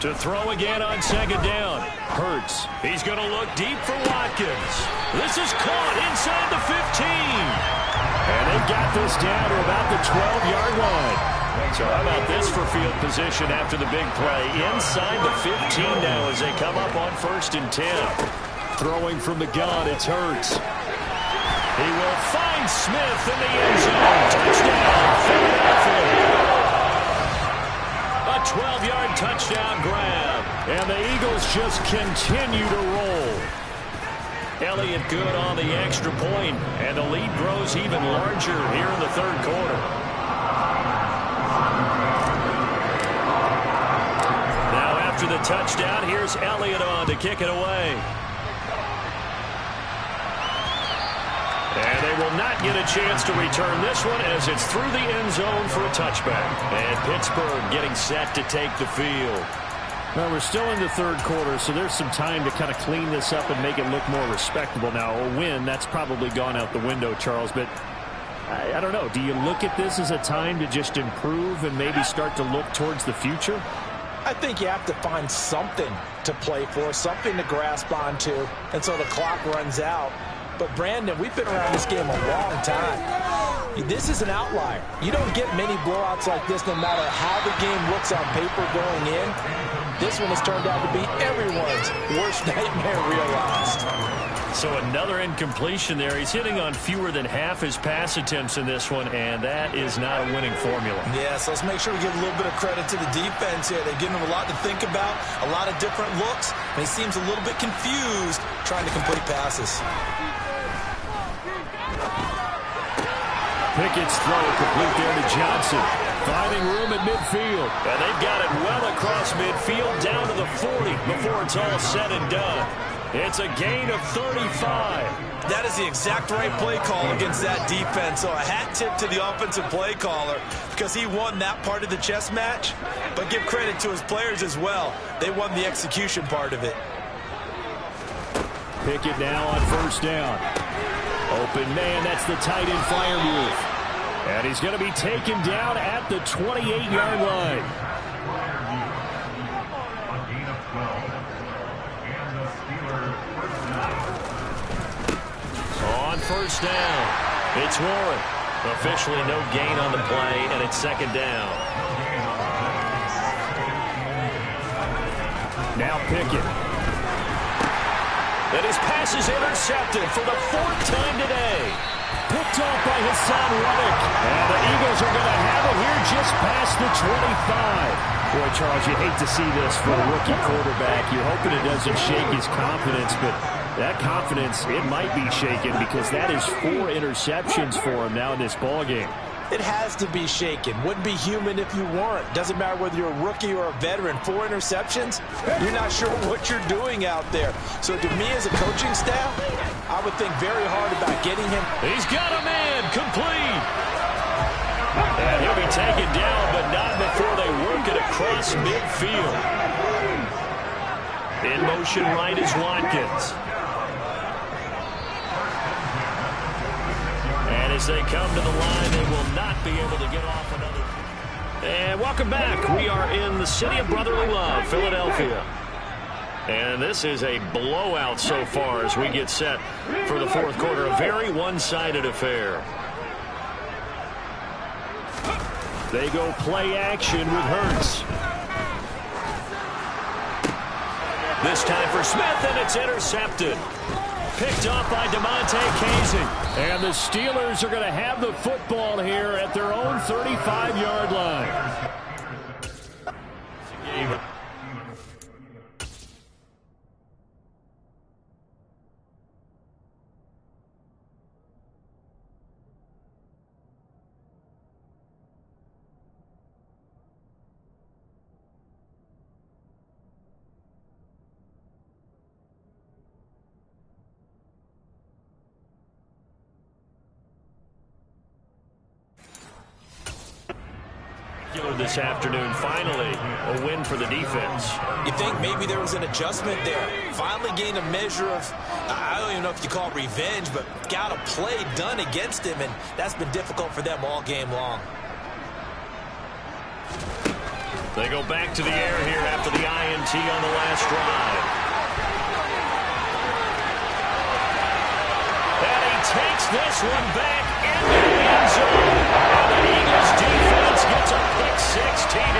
To throw again on 2nd down. Hurts. He's going to look deep for Watkins. This is caught inside the 15. And they've got this down to about the 12-yard line. So how about this for field position after the big play? Inside the 15 now as they come up on 1st and 10. Throwing from the gun, it's Hurts. He will find Smith in the end zone. Touchdown, Philadelphia. A 12-yard touchdown grab. And the Eagles just continue to roll. Elliott good on the extra point, and the lead grows even larger here in the 3rd quarter. Now after the touchdown, here's Elliott on to kick it away. And they will not get a chance to return this one as it's through the end zone for a touchback. And Pittsburgh getting set to take the field. Well, we're still in the 3rd quarter, so there's some time to kind of clean this up and make it look more respectable. Now, a win, that's probably gone out the window, Charles, but I don't know. Do you look at this as a time to just improve and maybe start to look towards the future? I think you have to find something to play for, something to grasp onto until the clock runs out. But, Brandon, we've been around this game a long time. This is an outlier. You don't get many blowouts like this no matter how the game looks on paper going in. This one has turned out to be everyone's worst nightmare realized. So another incompletion there. He's hitting on fewer than half his pass attempts in this one, and that is not a winning formula. Yeah, so let's make sure we give a little bit of credit to the defense here. They've given him a lot to think about, a lot of different looks, and he seems a little bit confused trying to complete passes. Pickett's throw complete there to Johnson. Finding room at midfield. And they've got it well across midfield down to the 40 before it's all said and done. It's a gain of 35. That is the exact right play call against that defense. So a hat tip to the offensive play caller because he won that part of the chess match. But give credit to his players as well. They won the execution part of it. Pickett now on first down. Open man, that's the tight end flyer move. And he's going to be taken down at the 28-yard line. On first down, it's Warren. Officially no gain on the play, and it's second down. Now Pickett. And his pass is intercepted for the fourth time today. Picked off by Hassan Reddick. And the Eagles are going to have it here just past the 25. Boy, Charles, you hate to see this for a rookie quarterback. You're hoping it doesn't shake his confidence, but that confidence, it might be shaken because that is 4 interceptions for him now in this ballgame. It has to be shaken. Wouldn't be human if you weren't. Doesn't matter whether you're a rookie or a veteran. 4 interceptions, you're not sure what you're doing out there. So to me as a coaching staff, I would think very hard about getting him. He's got a man, complete. And he'll be taken down, but not before they work it across midfield. In motion right is Watkins. And as they come to the line, they will not be able to get off another. And welcome back. We are in the city of brotherly love, Philadelphia. And this is a blowout so far as we get set for the fourth quarter. A very one-sided affair. They go play action with Hurts. This time for Smith, and it's intercepted. Picked off by DeMonte Casey. And the Steelers are going to have the football here at their own 35-yard line. This afternoon, finally a win for the defense. You think maybe there was an adjustment there. Finally gained a measure of, I don't even know if you call it revenge, but got a play done against him, and that's been difficult for them all game long. They go back to the air here after the INT on the last drive. And he takes this one back into the end zone. And the Eagles defense gets a pick-6 TD.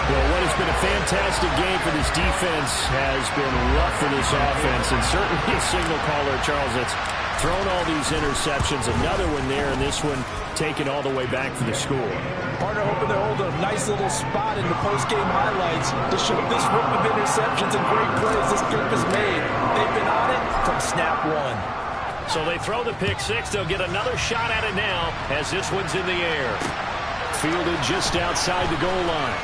Well, what has been a fantastic game for this defense has been rough for this offense, and certainly a single caller, Charles, that's thrown all these interceptions. Another one there, and this one taken all the way back for the score. Partner hoping they hold a nice little spot in the post-game highlights to show this rip of interceptions and great plays this group has made. They've been on it from snap one. So they throw the pick-6. They'll get another shot at it now as this one's in the air. Fielded just outside the goal line.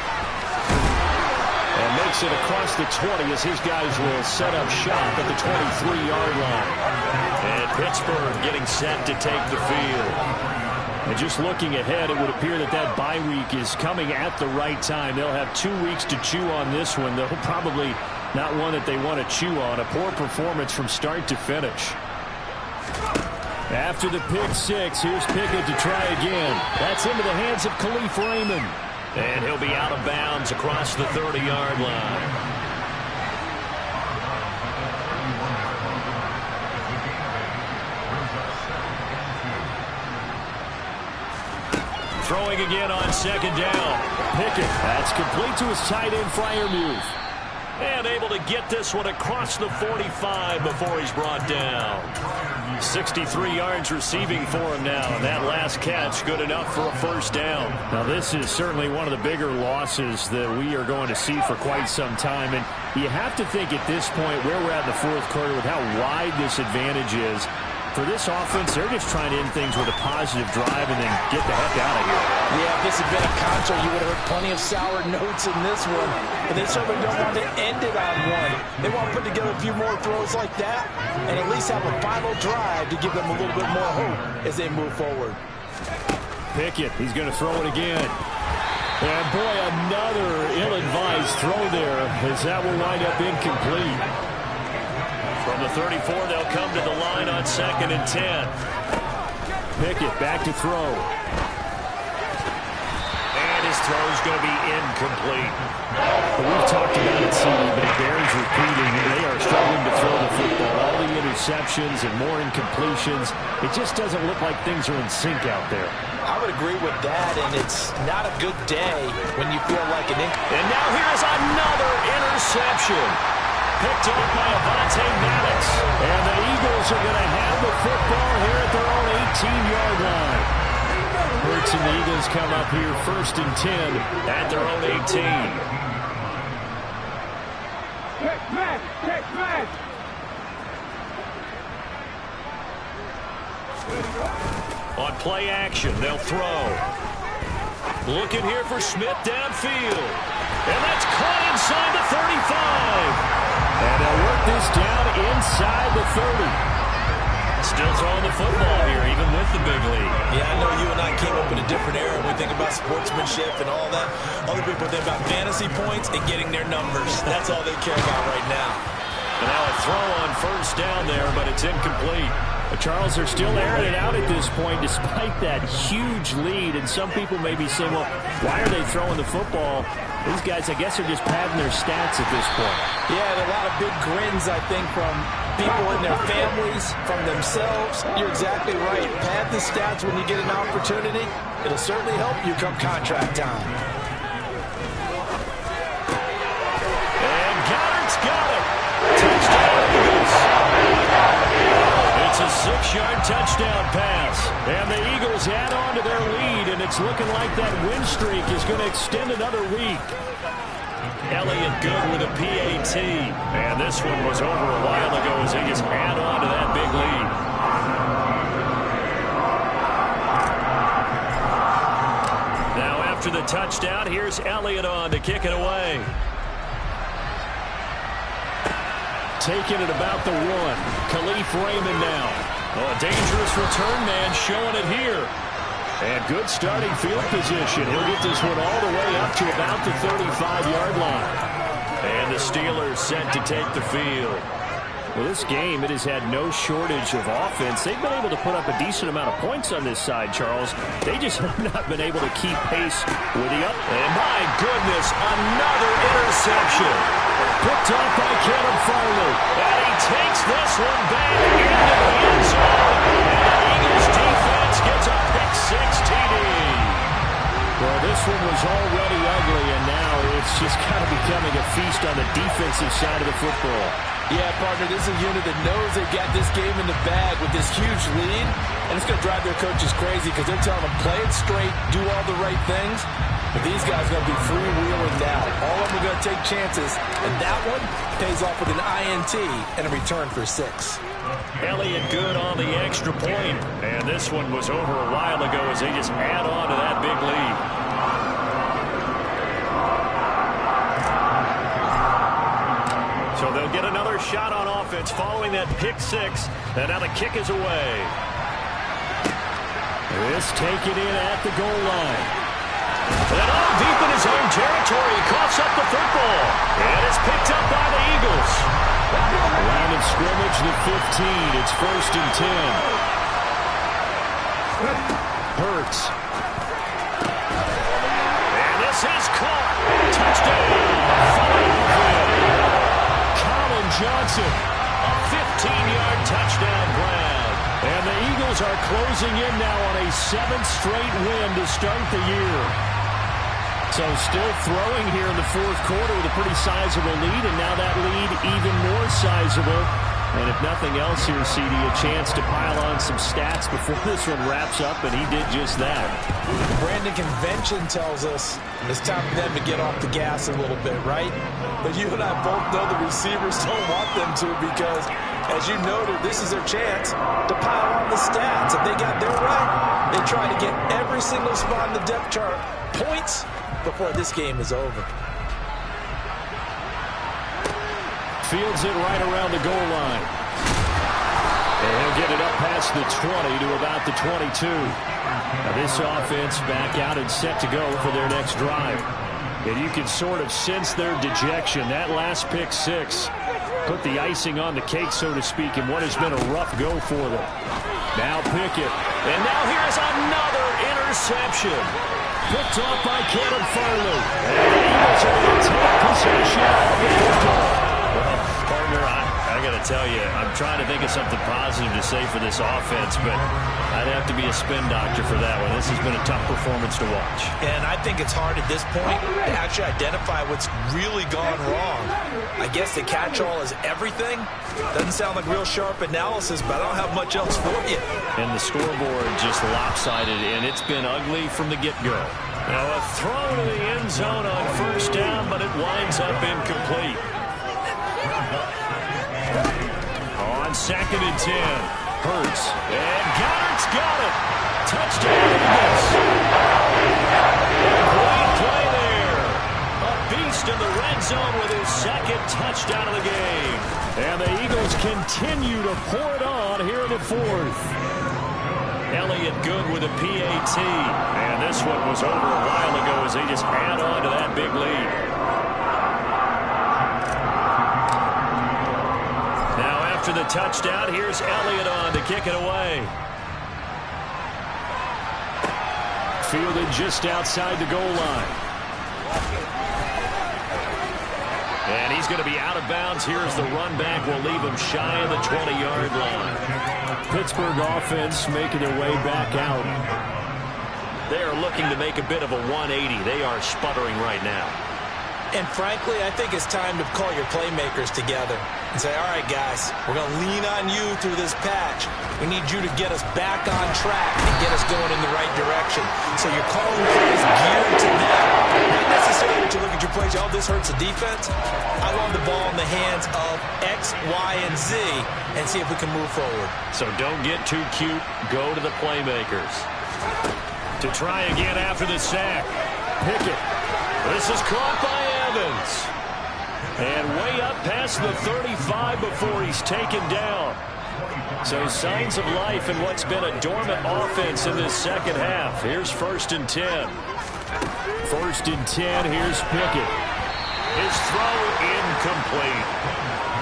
And makes it across the 20 as his guys will set up shop at the 23-yard line. And Pittsburgh getting set to take the field. And just looking ahead, it would appear that that bye week is coming at the right time. They'll have 2 weeks to chew on this one. They'll probably not one that they want to chew on. A poor performance from start to finish. After the pick-6, here's Pickett to try again. That's into the hands of Khalif Raymond. And he'll be out of bounds across the 30-yard line. Throwing again on second down. Pickett, that's complete to his tight end Freiermuth. And able to get this one across the 45 before he's brought down. 63 yards receiving for him now. And that last catch good enough for a first down. Now this is certainly one of the bigger losses that we are going to see for quite some time. And you have to think at this point where we're at in the fourth quarter with how wide this advantage is. for this offense, they're just trying to end things with a positive drive and then get the heck out of here. Yeah, if this had been a contra, you would have heard plenty of sour notes in this one. But they certainly don't want to end it on one. They want to put together a few more throws like that and at least have a final drive to give them a little bit more hope as they move forward. Pickett, he's going to throw it again. And boy, another ill-advised throw there as that will wind up incomplete. From the 34, they'll come to the line on 2nd and 10. Pickett back to throw. And his throw's going to be incomplete. We've talked about it, CD, but it bears repeating. They are struggling to throw the football. All the interceptions and more incompletions. It just doesn't look like things are in sync out there. I would agree with that, and it's not a good day when you feel like an And now here's another interception. Picked up by Avonte Madden. And the Eagles are going to have the football here at their own 18-yard line. Hurts and the Eagles come up here 1st and 10 at their own 18. Check match, check match. On play action, they'll throw. Looking here for Smith downfield. And that's caught inside the 35. And they'll work this down inside the 30. Still throwing the football here, even with the big lead. Yeah, I know you and I came up in a different era. We think about sportsmanship and all that. Other people think about fantasy points and getting their numbers. That's all they care about right now. And now a throw on 1st down there, but it's incomplete. Charles, they're still airing it out at this point despite that huge lead. And some people may be saying, well, why are they throwing the football? These guys, I guess, are just padding their stats at this point. Yeah, and a lot of big grins, I think, from people in their families, from themselves. You're exactly right. Pad the stats when you get an opportunity. It'll certainly help you come contract time. And Goddard's got it. Touchdown, Eagles. It's a 6-yard touchdown pass. And the Eagles add on to their lead, and it's looking like that win streak is going to extend another week. Elliott good with a PAT. And this one was over a while ago as they just add on to that big lead. Now after the touchdown, here's Elliott on to kick it away. Taking it about the 1. Khalif Raymond now. Oh, a dangerous return man showing it here. And good starting field position. He'll get this one all the way up to about the 35-yard line. And the Steelers set to take the field. Well, this game, it has had no shortage of offense. They've been able to put up a decent amount of points on this side, Charles. They just have not been able to keep pace with the up. And my goodness, another interception. Picked off by Caleb Farley. And he takes this one back into the end zone. And the Eagles defense gets a pick-6 TD. Well, this one was already ugly, and now it's just kind of becoming a feast on the defensive side of the football. Yeah, partner, this is a unit that knows they got this game in the bag with this huge lead, and it's going to drive their coaches crazy because they're telling them play it straight, do all the right things. But these guys are going to be freewheeling now. All of them are going to take chances, and that one pays off with an INT and a return for 6. Elliott good on the extra point, and this one was over a while ago as they just add on to that big lead. So they'll get another shot on offense following that pick-6, and now the kick is away. This taken in at the goal line. And all deep in his own territory, he coughs up the football. And it's picked up by the Eagles. Line of scrimmage, the 15. It's 1st and 10. Hurts. And this is caught. Touchdown. Colin Johnson. A 15-yard touchdown grab. And the Eagles are closing in now on a 7th straight win to start the year. So still throwing here in the 4th quarter with a pretty sizable lead, and now that lead even more sizable And if nothing else here, CD, a chance to pile on some stats before this one wraps up, and he did just that. Brandon, convention tells us it's time for them to get off the gas a little bit, right? But you and I both know the receivers don't want them to because, as you noted, this is their chance to pile on the stats. If they got their way, they try to get every single spot in the depth chart points before this game is over. Fields it right around the goal line. And he'll get it up past the 20 to about the 22. Now this offense back out and set to go for their next drive. And you can sort of sense their dejection. That last pick six put the icing on the cake, so to speak, in what has been a rough go for them. Now Pickett. And now here's another interception. Picked off by Caleb Farley. And the Eagles are going to take possession of the football. Well, partner, I got to tell you, I'm trying to think of something positive to say for this offense, but I'd have to be a spin doctor for that one. This has been a tough performance to watch. And I think it's hard at this point to actually identify what's really gone wrong. I guess the catch-all is everything. Doesn't sound like real sharp analysis, but I don't have much else for you. And the scoreboard just lopsided, and it's been ugly from the get-go. Now a throw to the end zone on first down, but it winds up incomplete. On 2nd and 10, Hurts, and Goddard's got it. Touchdown Eagles. Great play there. A beast in the red zone with his second touchdown of the game. And the Eagles continue to pour it on here in the fourth. Elliott good with a PAT. And this one was over a while ago as they just add on to that big lead. After the touchdown, here's Elliott on to kick it away. Fielded just outside the goal line. And he's going to be out of bounds. Here's the run back. Will leave him shy of the 20-yard line. Pittsburgh offense making their way back out. They are looking to make a bit of a 180. They are sputtering right now. And frankly, I think it's time to call your playmakers together and say, all right, guys, we're going to lean on you through this patch. We need you to get us back on track and get us going in the right direction. So you're calling plays geared to them. Not necessarily that you look at your plays, oh, this hurts the defense. I want the ball in the hands of X, Y, and Z and see if we can move forward. So don't get too cute. Go to the playmakers. To try again after the sack. Pickett. This is caught by Evans. And way up past the 35 before he's taken down. So signs of life in what's been a dormant offense in this second half. Here's 1st and 10. 1st and 10. Here's Pickett. His throw incomplete.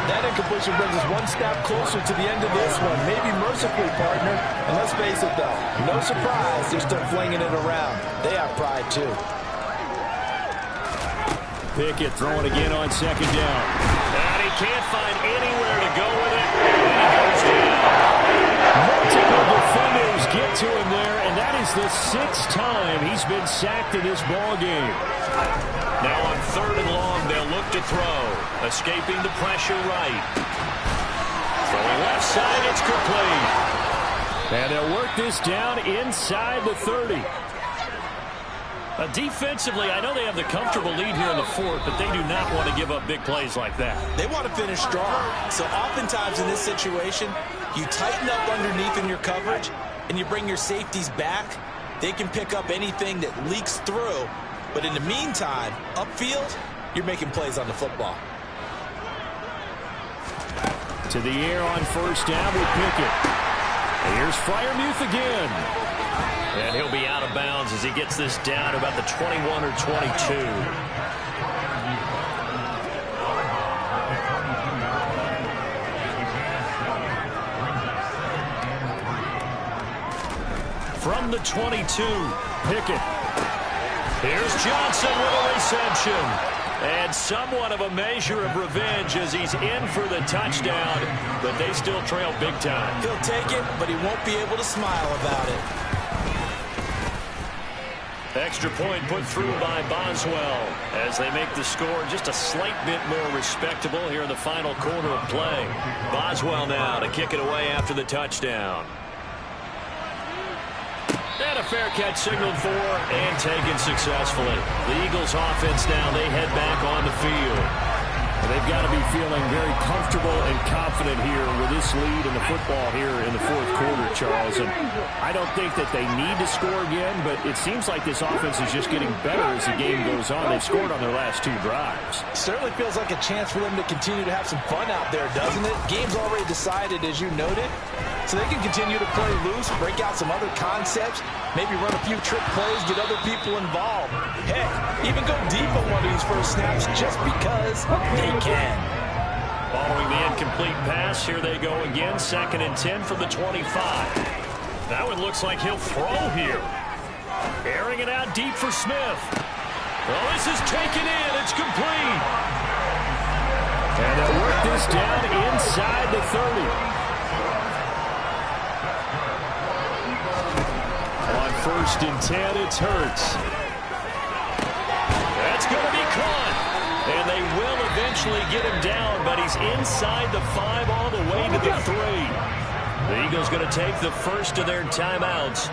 That incompletion brings us one step closer to the end of this one. Maybe mercifully, partner. And let's face it, though. No surprise, they're still flinging it around. They have pride, too. Pickett throwing again on 2nd down. And he can't find anywhere to go with it. And he goes down. Multiple defenders get to him there, and that is the 6th time he's been sacked in this ball game. Now on 3rd and long, they'll look to throw. Escaping the pressure right. Throwing left side, it's complete. And they'll work this down inside the 30. Defensively, I know they have the comfortable lead here in the fourth, but they do not want to give up big plays like that. They want to finish strong. So oftentimes in this situation, you tighten up underneath in your coverage, and you bring your safeties back. They can pick up anything that leaks through. But in the meantime, upfield, you're making plays on the football. To the air on 1st down with Pickett. Here's Freiermuth again. And he'll be out of bounds as he gets this down to about the 21 or 22. From the 22, Pickett. Here's Johnson with a reception. And somewhat of a measure of revenge as he's in for the touchdown, but they still trail big time. He'll take it, but he won't be able to smile about it. Extra point put through by Boswell as they make the score just a slight bit more respectable here in the final quarter of play. Boswell now to kick it away after the touchdown. And a fair catch signaled for and taken successfully. The Eagles offense now, they head back on the field. They've got to be feeling very comfortable and confident here with this lead in the football here in the fourth quarter, Charles. And I don't think that they need to score again, but it seems like this offense is just getting better as the game goes on. They've scored on their last 2 drives. Certainly feels like a chance for them to continue to have some fun out there, doesn't it? Game's already decided, as you noted, so they can continue to play loose, break out some other concepts, maybe run a few trick plays, get other people involved. Heck, even go deep on one of these first snaps just because they can. Following the incomplete pass, here they go again. 2nd and 10 from the 25. That one looks like he'll throw here. Airing it out deep for Smith. Well, this is taken in. It's complete. And they'll work this down inside the 30. On 1st and 10, it's Hurts. That's going to be caught. And they will eventually get him down, but he's inside the 5 all the way to the 3. The Eagles going to take the first of their timeouts.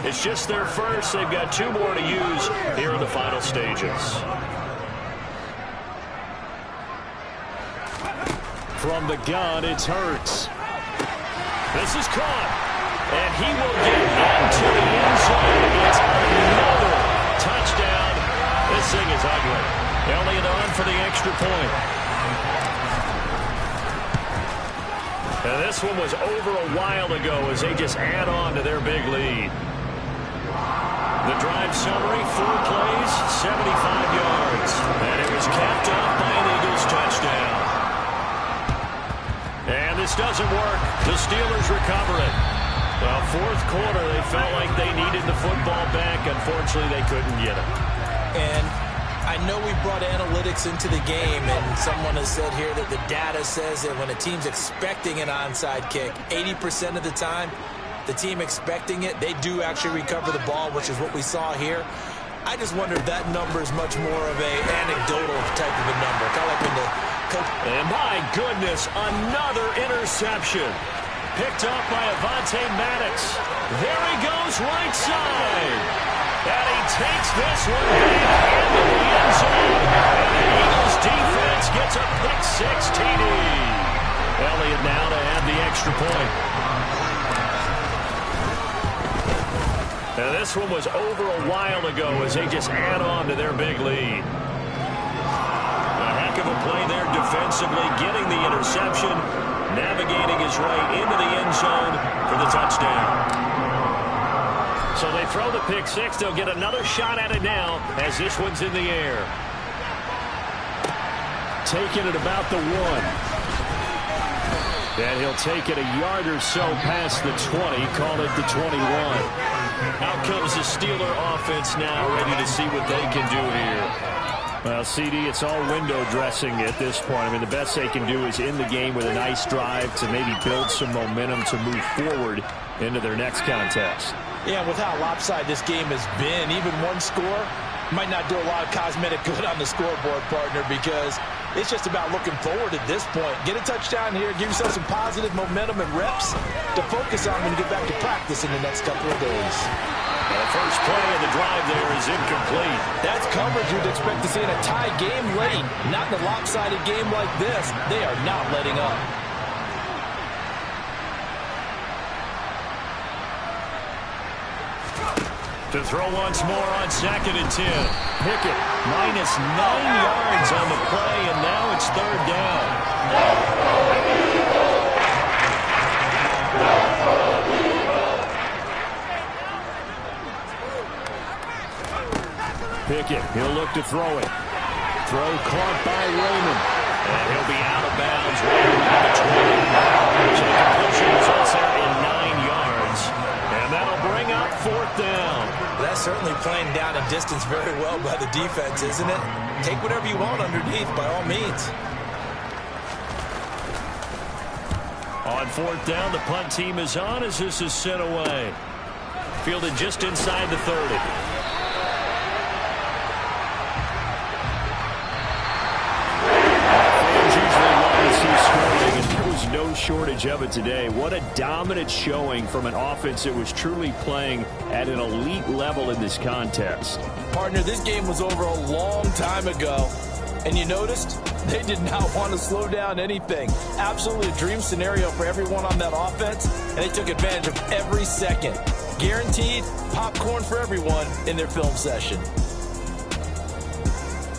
It's just their first. They've got 2 more to use here in the final stages. From the gun, it's Hurts. This is caught. And he will get into the end zone. It's another touchdown. This thing is ugly. Elliott on for the extra point. And this one was over a while ago as they just add on to their big lead. The drive summary, 4 plays, 75 yards. And it was capped off by an Eagles touchdown. And this doesn't work. The Steelers recover it. Well, fourth quarter, they felt like they needed the football back. Unfortunately, they couldn't get it. And I know we brought analytics into the game, and someone has said here that the data says that when a team's expecting an onside kick, 80% of the time, the team expecting it, they do actually recover the ball, which is what we saw here. I just wonder if that number is much more of a anecdotal type of a number. Kind of like when the coach... And my goodness, another interception. Picked up by Avonte Maddox. There he goes, right side. And he takes this one back into the end zone. And the Eagles defense gets a pick-6 TD. Elliott now to add the extra point. And this one was over a while ago as they just add on to their big lead. A heck of a play there defensively, getting the interception. Navigating his way into the end zone for the touchdown. So they throw the pick-6. They'll get another shot at it now as this one's in the air. Taking it about the 1. And he'll take it a yard or so past the 20. Call it the 21. Out comes the Steeler offense now, ready to see what they can do here. Well, CD, it's all window dressing at this point. I mean, the best they can do is end the game with a nice drive to maybe build some momentum to move forward into their next contest. Yeah, with how lopsided this game has been, even one score might not do a lot of cosmetic good on the scoreboard, partner, because it's just about looking forward at this point. Get a touchdown here, give yourself some positive momentum and reps to focus on when you get back to practice in the next couple of days. The first play of the drive there is incomplete. That's coverage you'd expect to see in a tie game late. Not in a lopsided game like this. They are not letting up. To throw once more on 2nd and 10. Pickett minus 9 yards on the play, and now it's 3rd down. Pickett, he'll look to throw it. Throw caught by Raymond. And he'll be out of bounds right around the 20. So the completion results there in 9 yards. And that'll bring up 4th down. That's certainly playing down a distance very well by the defense, isn't it? Take whatever you want underneath, by all means. On 4th down, the punt team is on as this is sent away. Fielded just inside the 30. no shortage of it today. What a dominant showing from an offense that was truly playing at an elite level in this contest. Partner, this game was over a long time ago. And you noticed they did not want to slow down anything. Absolutely a dream scenario for everyone on that offense, and they took advantage of every second. Guaranteed popcorn for everyone in their film session.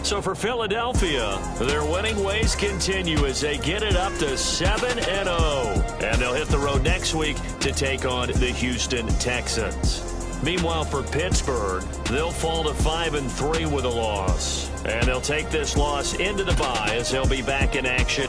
So for Philadelphia, their winning ways continue as they get it up to 7-0. And they'll hit the road next week to take on the Houston Texans. Meanwhile, for Pittsburgh, they'll fall to 5-3 with a loss. And they'll take this loss into the bye as they'll be back in action